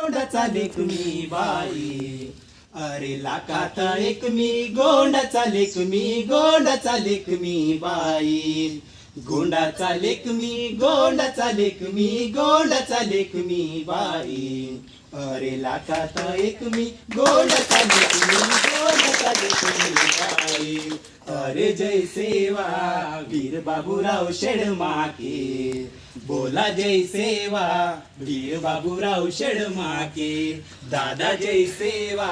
गोंडाचा lake me by, अरे लाखात एक मी गोंडाचा लेक मी, गोंडाचा लेक me by, गोंडाचा lake me, गोंडाचा lake me, गोंडाचा lake me by, अरे लाखात एक मी गोंडाचा लेक मी, गोंडाचा लेक मी बाई, अरे जय सेवा वीर बाबूराव शेडमाके, बोला जय सेवा वीर बाबूराव शेडमाके, दादा जय सेवा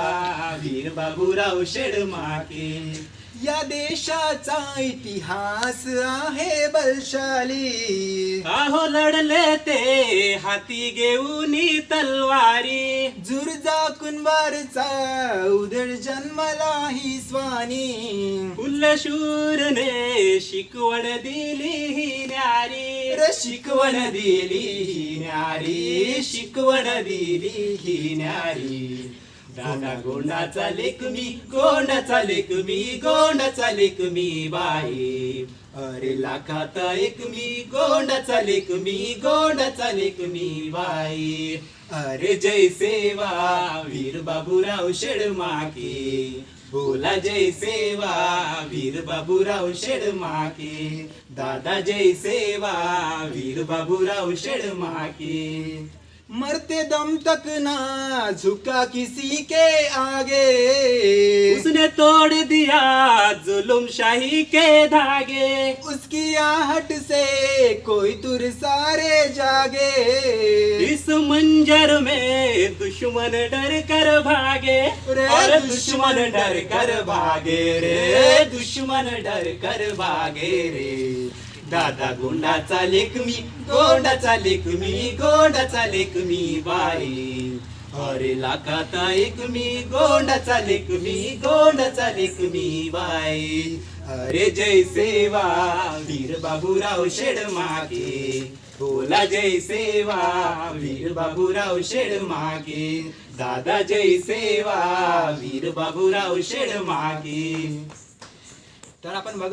वीर बाबूराव शेडमाके. या देशाचा इतिहास आहे बलशाली, आहो लढले ते हाती घेऊन तलवारी, जुरजा कुंभारचा उदर जन्मला ही स्वानी, फुल्लशूरने शिकवण दिली ही न्यारी, रे शिकवण दिली ही न्यारी, शिकवण दिली ही न्यारी. दादा गोंडाचा लेक मी, गोंडाचा लेक मी, गोंडाचा लेक मी बाई, अरे लाखात एक मी गोंडाचा लेक मी, गोंडाचा लेक मी बाई, अरे जय सेवा वीर बाबूराव शेडमाके, बोला जय सेवा वीर बाबूराव शेडमाके, दादा जय सेवा वीर बाबूराव शेडमाके. मरते दम तक ना झुका किसी के आगे, उसने तोड़ दिया जुल्म शाही के धागे, उसकी आहट से कोई तुर सारे जागे, इस मंजर में दुश्मन डर कर भागे, और दुश्मन डर कर भागे रे, दुश्मन डर कर भागे रे. दादा गोंडाचा लेक मी, गोंडाचा लेक मी, गोंडाचा लेक मी बाई, अरे लाखात एक मी गोंडाचा लेक मी, गोंडाचा लेक मी बाई, अरे जय सेवा वीर बाबूराव शेडमाके, बोला जय सेवा वीर बाबूराव शेडमाके, दादा जय सेवा वीर बाबूराव शेडमाके. तर आपण बघत